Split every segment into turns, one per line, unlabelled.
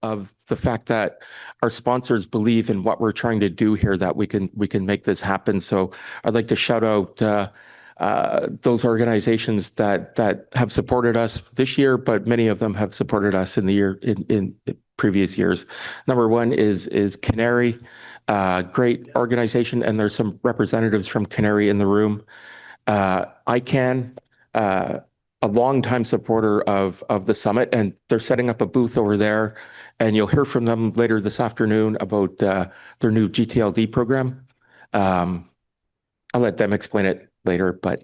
of the fact that our sponsors believe in what we're trying to do here, that we can make this happen. So I'd like to shout out those organizations that have supported us this year, but many of them have supported us in previous years. Number one is Canary, great organization, and there's some representatives from Canary in the room. ICANN, a longtime supporter of the summit, and they're setting up a booth over there, and you'll hear from them later this afternoon about their new GTLD program. I'll let them explain it later, but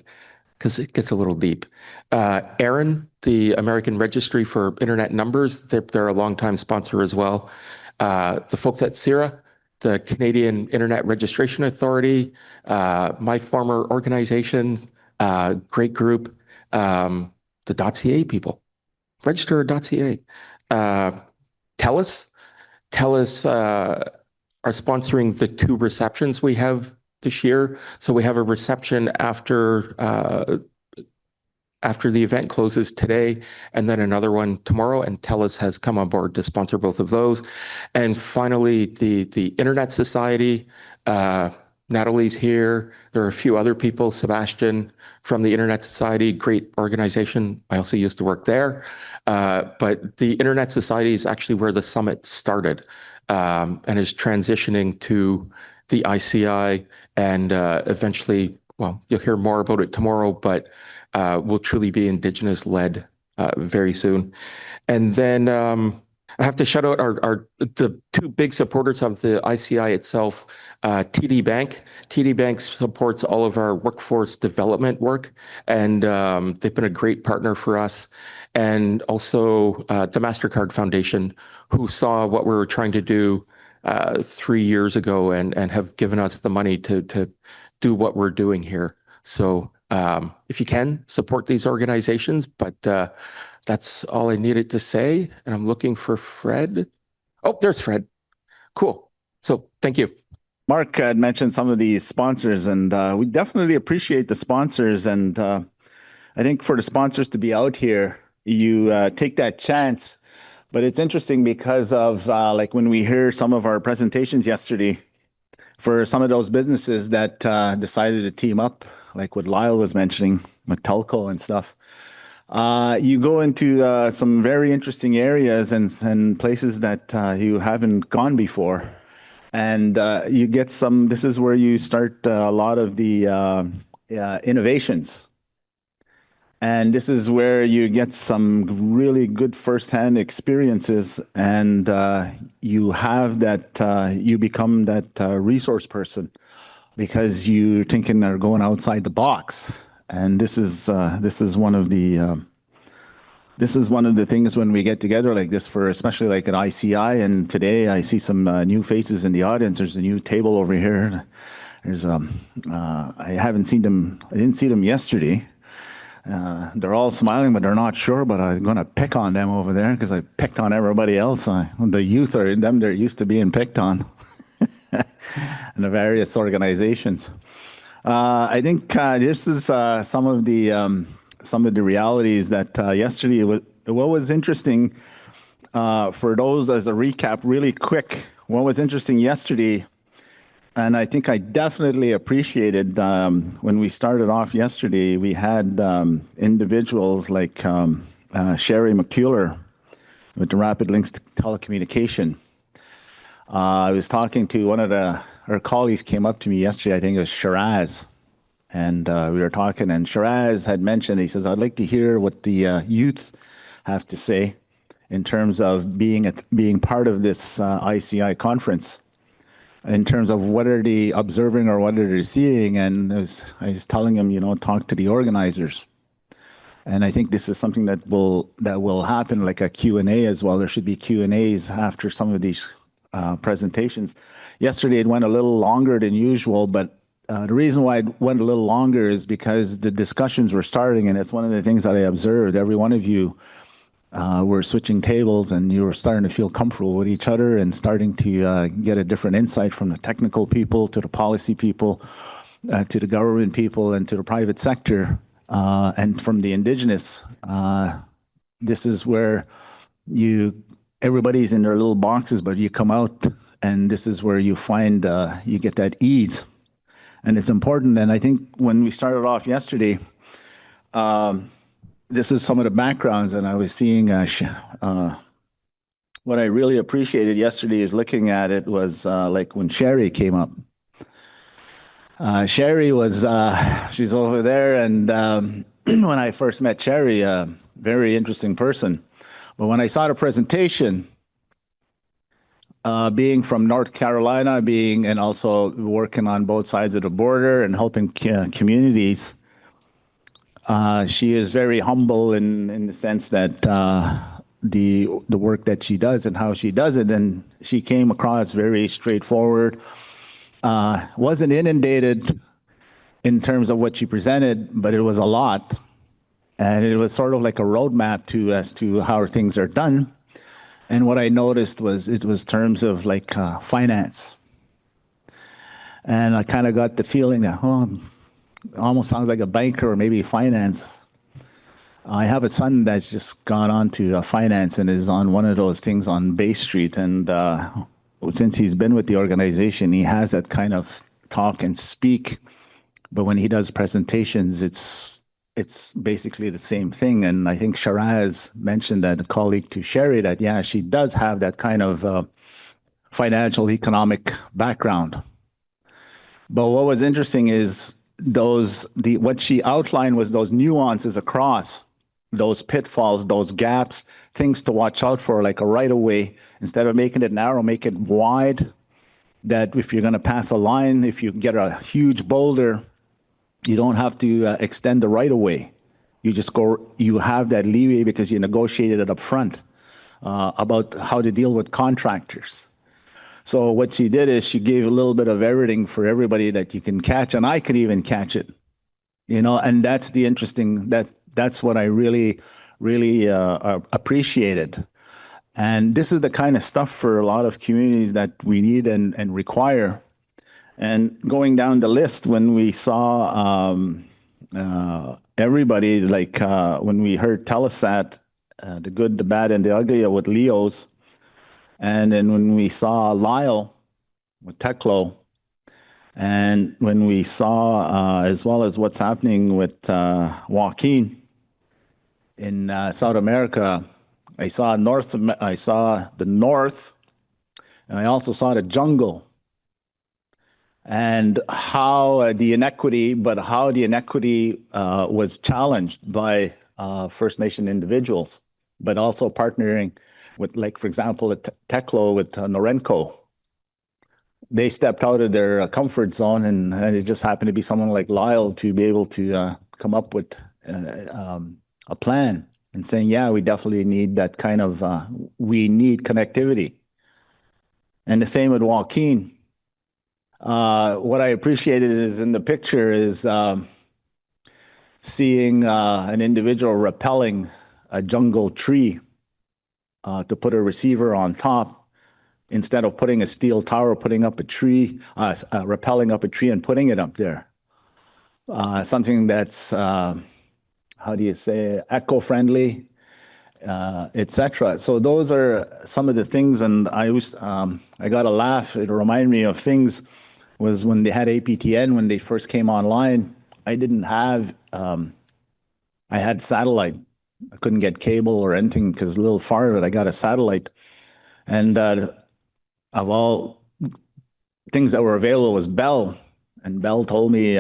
because it gets a little deep. ARIN, the American Registry for Internet Numbers, they're a longtime sponsor as well. The folks at CIRA, the Canadian Internet Registration Authority, my former organization, great group. The .ca people, register.ca. TELUS are sponsoring the 2 receptions we have this year. So we have a reception after the event closes today, and then another one tomorrow, and TELUS has come on board to sponsor both of those. And finally, the Internet Society, Natalie's here. There are a few other people, Sebastian from the Internet Society, great organization. I also used to work there. But the Internet Society is actually where the summit started, and is transitioning to the ICI, and eventually, well, you'll hear more about it tomorrow, but will truly be Indigenous-led very soon. And then I have to shout out the 2 big supporters of the ICI itself, TD Bank. TD Bank supports all of our workforce development work, and they've been a great partner for us. And also the MasterCard Foundation, who saw what we were trying to do 3 years ago and have given us the money to do what we're doing here. So if you can, support these organizations, but that's all I needed to say. And I'm looking for Fred. Oh, there's Fred. Cool. So thank you.
Mark had mentioned some of the sponsors, and we definitely appreciate the sponsors. And I think for the sponsors to be out here, you take that chance. But it's interesting because of like when we hear some of our presentations yesterday, for some of those businesses that decided to team up, like what Lyle was mentioning with telco and stuff, you go into some very interesting areas and places that you haven't gone before. And you get some, this is where you start a lot of the innovations. And this is where you get some really good firsthand experiences, and you have that, you become that resource person because you're thinking they're going outside the box. And this is one of the things when we get together like this, for especially like an ICI. And today I see some new faces in the audience. There's a new table over here. There's I haven't seen them. I didn't see them yesterday. They're all smiling, but they're not sure. But I'm going to pick on them over there because I picked on everybody else. The youth are them. They're used to being picked on in the various organizations. I think this is some of the realities that yesterday. What was interesting for those, as a recap, really quick. What was interesting yesterday, and I think I definitely appreciated when we started off yesterday. We had individuals like Sherry McCuller with the Rapid Links Telecommunication. I was talking to one of her colleagues came up to me yesterday. I think it was Shiraz. And we were talking, and Shiraz had mentioned, he says, I'd like to hear what the youth have to say in terms of being part of this ICI conference, in terms of what are they observing or what are they seeing. And I was telling him, talk to the organizers. And I think this is something that will happen, like a Q&A as well. There should be Q&As after some of these presentations. Yesterday, it went a little longer than usual, but the reason why it went a little longer is because the discussions were starting, and it's one of the things that I observed. Every one of you were switching tables, and you were starting to feel comfortable with each other and starting to get a different insight from the technical people to the policy people, to the government people, and to the private sector, and from the Indigenous. This is where everybody's in their little boxes, but you come out and this is where you find you get that ease. And it's important. And I think when we started off yesterday, this is some of the backgrounds, and I was seeing what I really appreciated yesterday is looking at it was like when Sherry came up. Sherry was, she's over there, and when I first met Sherry, very interesting person. But when I saw the presentation, being from North Carolina, and also working on both sides of the border and helping communities, she is very humble in the sense that the work that she does and how she does it, and she came across very straightforward. Wasn't inundated in terms of what she presented, but it was a lot, and it was sort of like a roadmap as to how things are done. And what I noticed was it was terms of like finance, and I kind of got the feeling that almost sounds like a banker or maybe finance. I have a son that's just gone on to finance and is on one of those things on Bay Street, and since he's been with the organization, he has that kind of talk and speak. But when he does presentations, it's basically the same thing. And I think Shiraz mentioned that, a colleague to Sherry, that, yeah, she does have that kind of financial economic background. But what was interesting is what she outlined was those nuances across those pitfalls, those gaps, things to watch out for, like a right-of-way. Instead of making it narrow, make it wide, that if you're going to pass a line, if you get a huge boulder, you don't have to extend the right-of-way. You just you have that leeway because you negotiated it up front about how to deal with contractors. So what she did is she gave a little bit of everything for everybody that you can catch, and I could even catch it, and that's the interesting, that's what I really, really appreciated. And this is the kind of stuff for a lot of communities that we need and require. And going down the list, when we saw everybody, like when we heard Telesat, the good, the bad, and the ugly with LEOs, and then when we saw Lyle with Teklo, and when we saw, as well as what's happening with Joaquin in South America, I saw the north, and I also saw the jungle, and how the inequity was challenged by First Nation individuals, but also partnering with, like, for example, at Teklo with Norenco. They stepped out of their comfort zone, and it just happened to be someone like Lyle to be able to come up with a plan and saying, yeah, we definitely need that kind of, we need connectivity. And the same with Joaquin. What I appreciated is in the picture is seeing an individual rappelling a jungle tree to put a receiver on top, instead of putting a steel tower, putting up a tree, rappelling up a tree and putting it up there. Something that's, how do you say, eco-friendly, etc. So those are some of the things, and I got a laugh. It reminded me of things was when they had APTN, when they first came online. I didn't have, I had satellite. I couldn't get cable or anything because a little far of it, I got a satellite. And of all things that were available was Bell. And Bell told me,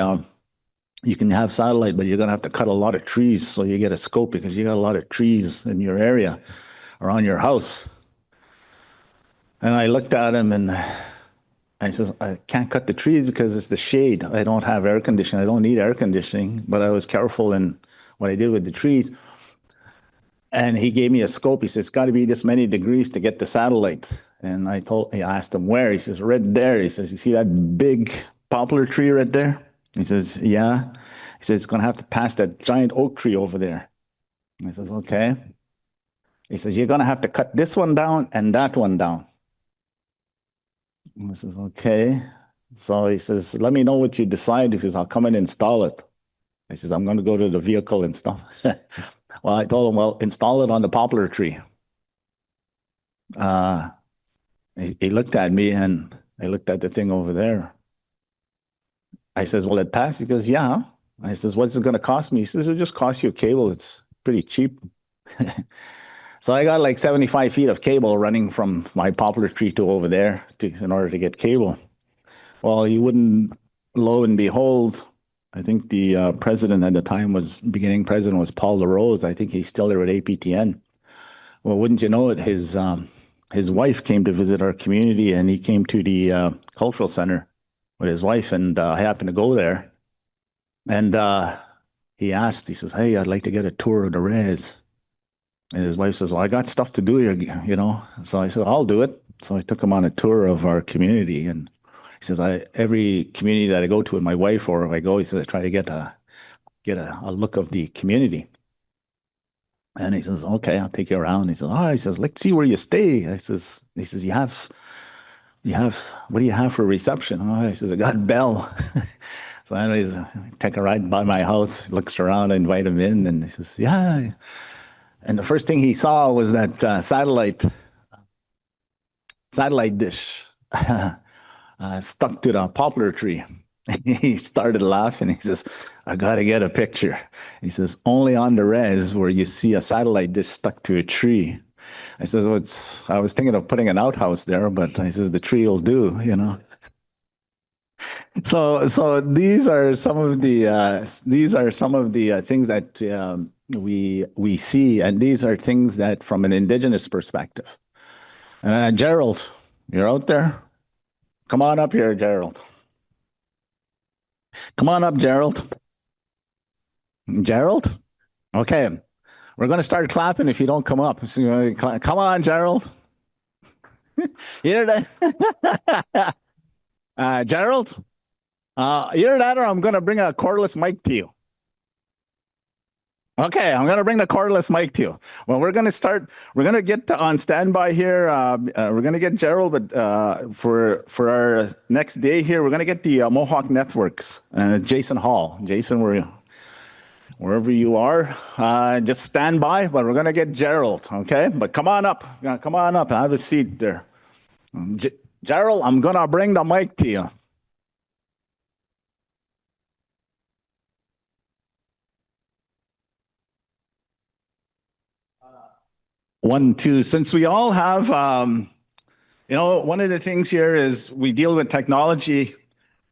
you can have satellite, but you're going to have to cut a lot of trees so you get a scope, because you got a lot of trees in your area around your house. And I looked at him and I says, I can't cut the trees because it's the shade. I don't have air conditioning. I don't need air conditioning, but I was careful in what I did with the trees. And he gave me a scope. He says, it's got to be this many degrees to get the satellite. And I asked him where. He says, right there. He says, you see that big poplar tree right there? He says, yeah. He says, it's going to have to pass that giant oak tree over there. I says, okay. He says, you're going to have to cut this one down and that one down. And I says, okay. So he says, let me know what you decide. He says, I'll come and install it. I says, I'm going to go to the vehicle and stuff. Well, I told him, well, install it on the poplar tree. He looked at me and I looked at the thing over there. I says, "Will it pass?" He goes, "Yeah." I says, "What's it going to cost me?" He says, "It'll just cost you a cable. It's pretty cheap." So I got like 75 feet of cable running from my poplar tree to over there in order to get cable. Well, you wouldn't, lo and behold, I think the president at the time beginning president was Paul LaRose. I think he's still there at APTN. Well, wouldn't you know it, his wife came to visit our community and he came to the cultural center with his wife, and I happened to go there. And he says, "Hey, I'd like to get a tour of the res." And his wife says, "Well, I got stuff to do here, you know." So I said, "I'll do it." So I took him on a tour of our community, and he says, every community that I go to with my wife, or if I go, he says, I try to get a look of the community. And he says, "Okay, I'll take you around." He says, "Let's see where you stay." He says, what do you have for a reception?" "Oh," he says, "I got Bell." So anyways, I take a ride by my house, looks around, I invite him in, and he says, "Yeah." And the first thing he saw was that satellite dish stuck to the poplar tree. He started laughing. He says, "I got to get a picture." He says, "Only on the res where you see a satellite dish stuck to a tree." I says, "Well, I was thinking of putting an outhouse there, but," I says, "the tree will do, you know." So these are some of the things that we see, and these are things that from an Indigenous perspective. Gerald, you're out there? Come on up here, Gerald. Come on up, Gerald. Gerald? Okay. We're going to start clapping if you don't come up. So, come on, Gerald. Either that. Gerald? Either that or I'm going to bring a cordless mic to you. Okay, I'm going to bring the cordless mic to you. Well, we're going to get on standby here. We're going to get Gerald, but for our next day here, we're going to get the Mohawk Networks, Jason Hall. Jason, wherever you are, just stand by, but we're going to get Gerald, okay? But come on up. Come on up. Have a seat there. Gerald, I'm going to bring the mic to you. One, two. Since we all have, one of the things here is we deal with technology,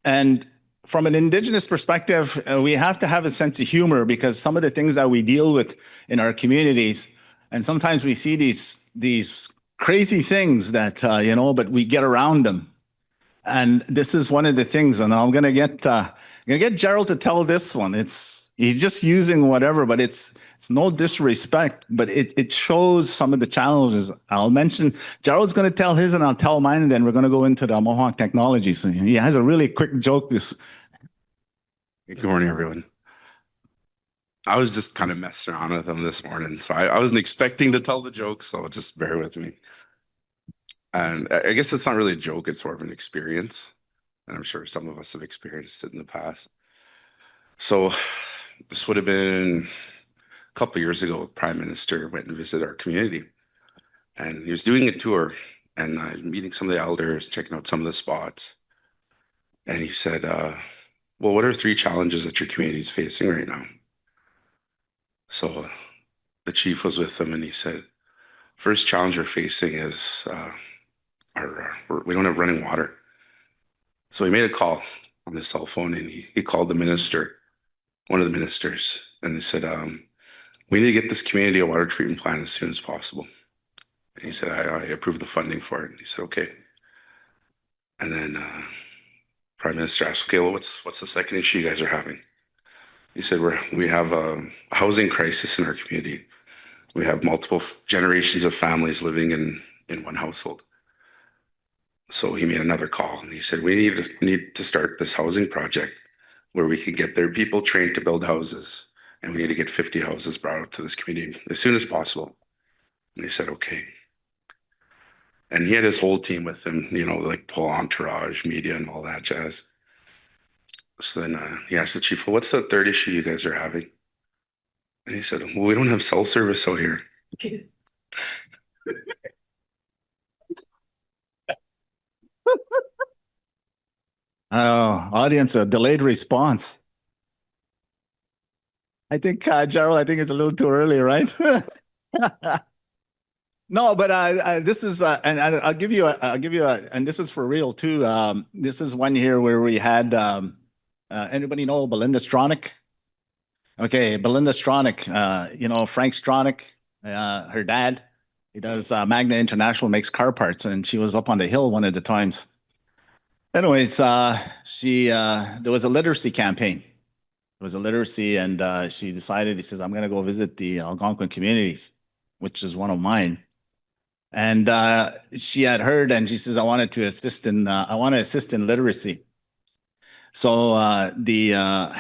and from an Indigenous perspective, we have to have a sense of humor because some of the things that we deal with in our communities, and sometimes we see these crazy things that but we get around them. And this is one of the things, and I'm gonna get Gerald to tell this one. He's just using whatever, but it's no disrespect, but it shows some of the challenges. I'll mention Gerald's going to tell his, and I'll tell mine, and then we're going to go into the Mohawk technology. So he has a really quick joke.
Good morning, everyone. I was just kind of messing around with him this morning, so I wasn't expecting to tell the joke, so just bear with me. And I guess it's not really a joke, it's more of an experience. And I'm sure some of us have experienced it in the past. So this would have been a couple of years ago. The Prime Minister went and visited our community, and he was doing a tour, and meeting some of the elders, checking out some of the spots. And he said, "Well, what are 3 challenges that your community is facing right now?" So the chief was with him, and he said, "First challenge we're facing is we don't have running water." So he made a call on his cell phone, and he called the minister, one of the ministers, and they said, "We need to get this community a water treatment plant as soon as possible." And he said, I approved the funding for it. And he said, "Okay." And then Prime Minister asked, "Okay, well, what's the second issue you guys are having?" He said, we have a housing crisis in our community. We have multiple generations of families living in one household." So he made another call, and he said, "We need to start this housing project where we can get their people trained to build houses, and we need to get 50 houses brought out to this community as soon as possible." And they said, "Okay." And he had his whole team with him, like whole entourage, media, and all that jazz. So then he asked the chief, "Well, what's the third issue you guys are having?" And he said, "Well, we don't have cell service out here."
audience a delayed response. I think, Gerald, I think it's a little too early, right? No, but this is, and I'll give you and this is for real too. This is one here where we had, anybody know Belinda Stronach? Okay, Belinda Stronach, Frank Stronach, her dad, he does Magna International, makes car parts, and she was up on the hill one of the times. Anyways, there was a literacy campaign. There was a literacy, and she decided, he says, I'm going to go visit the Algonquin communities, which is one of mine. And she had heard, and she says, I want to assist in literacy. So the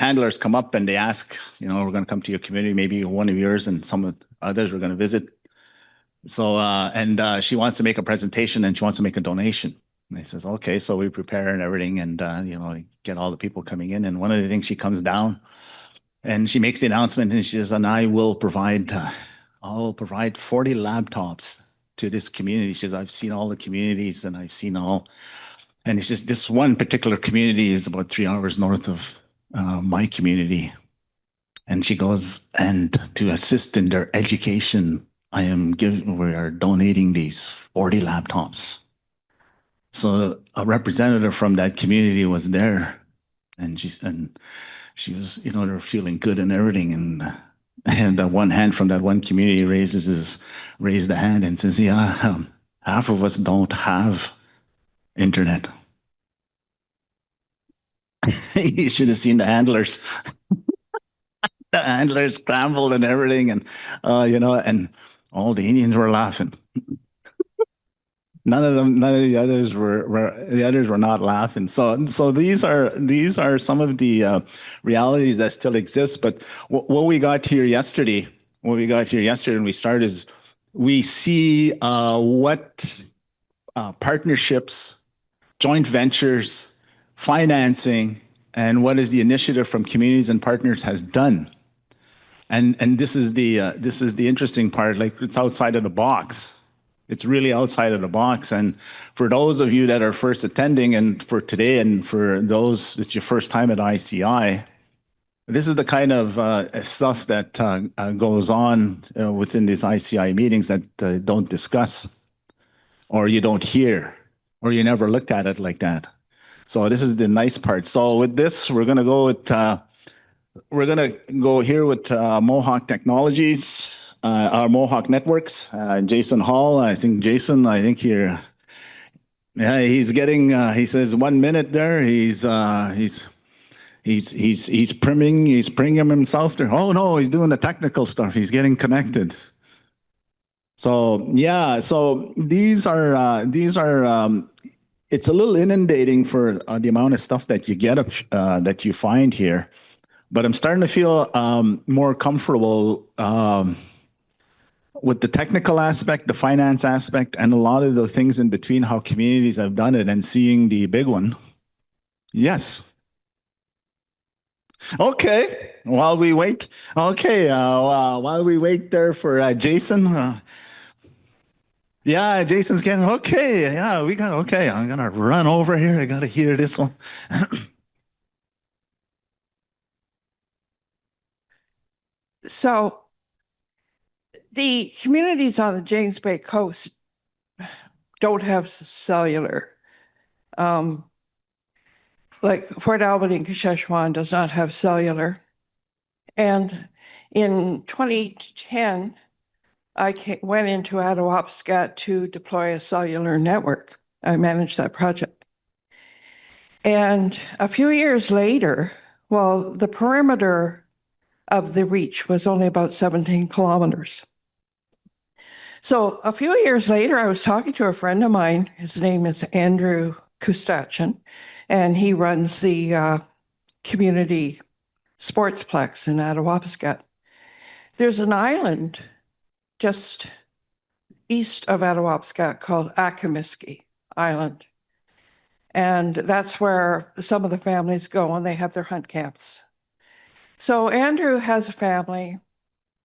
handlers come up and they ask, we're going to come to your community, maybe one of yours and some of the others we're going to visit. So, and she wants to make a presentation and she wants to make a donation. And he says, okay, so we prepare and everything and, get all the people coming in. And one of the things, she comes down and she makes the announcement and she says, and I'll provide 40 laptops to this community. She says, I've seen all the communities and I've seen all. And it's just this one particular community is about 3 hours north of my community. And she goes, and to assist in their education, we are donating these 40 laptops. So a representative from that community was there, and she was, they're feeling good and everything. And one hand from that one community raised the hand and says, yeah, half of us don't have internet. You should have seen the handlers. The handlers scrambled and everything, and and all the Indians were laughing. None of the others were not laughing. So these are some of the realities that still exist. But what we got here yesterday, and we started is we see what partnerships, joint ventures, financing, and what is the initiative from communities and partners has done. And this is the interesting part. Like, it's outside of the box. It's really outside of the box. And for those of you that are first attending, and for today, and for those it's your first time at ICI, this is the kind of stuff that goes on within these ICI meetings that don't discuss, or you don't hear, or you never looked at it like that. So this is the nice part. So with this, we're going to go here with Mohawk Technologies, our Mohawk Networks. Jason Hall, I think here. Yeah, he's getting. He says 1 minute there. He's priming himself there. Oh no, he's doing the technical stuff. He's getting connected. So yeah, so these are. It's a little inundating for the amount of stuff that you get, that you find here, but I'm starting to feel more comfortable with the technical aspect, the finance aspect, and a lot of the things in between, how communities have done it, and seeing the big one. Yes. Okay. While we wait. Okay. While we wait there for Jason. Yeah, Jason's getting okay. Yeah, okay. I'm gonna run over here. I gotta hear this one.
So the communities on the James Bay coast don't have cellular. Like Fort Albany and Sheshwan does not have cellular. And in 2010, I went into Attawapskat to deploy a cellular network. I managed that project. And a few years later, well, the perimeter of the reach was only about 17 kilometers. So a few years later, I was talking to a friend of mine. His name is Andrew Kustachin, and he runs the community sportsplex in Attawapskat. There's an island just east of Attawapskat called Akimiski Island. And that's where some of the families go and they have their hunt camps. So Andrew has a family.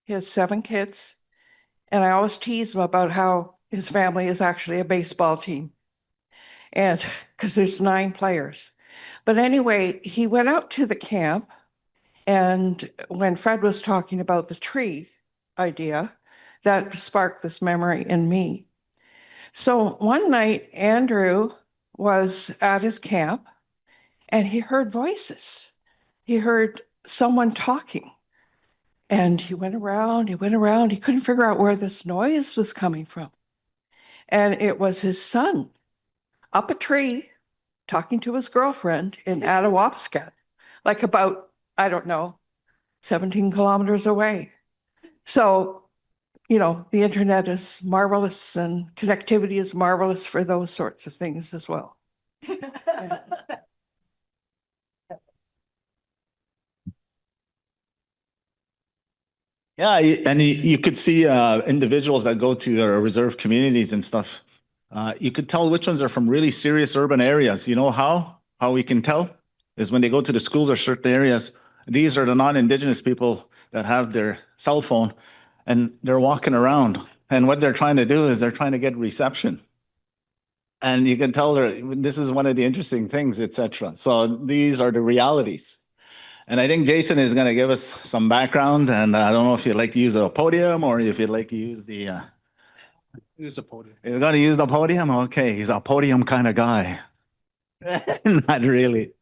He has 7 kids. And I always tease him about how his family is actually a baseball team. And because there's 9 players. But anyway, he went out to the camp, and when Fred was talking about the tree idea, that sparked this memory in me. So one night, Andrew was at his camp and he heard voices. He heard someone talking. And he went around, he couldn't figure out where this noise was coming from. And it was his son up a tree talking to his girlfriend in Attawapskat, like about, I don't know, 17 kilometers away. So, you know, the internet is marvelous and connectivity is marvelous for those sorts of things as well.
Yeah, and you could see individuals that go to reserve communities and stuff. You could tell which ones are from really serious urban areas. You know how? How we can tell is when they go to the schools or certain areas. These are the non-Indigenous people that have their cell phone and they're walking around. And what they're trying to do is they're trying to get reception. And you can tell this is one of the interesting things, etc. So these are the realities. And I think Jason is going to give us some background. And I don't know if you'd like to use a podium or if you'd like to use the.
Use a podium.
He's going to use the podium? Okay, he's a podium kind of guy. Not really.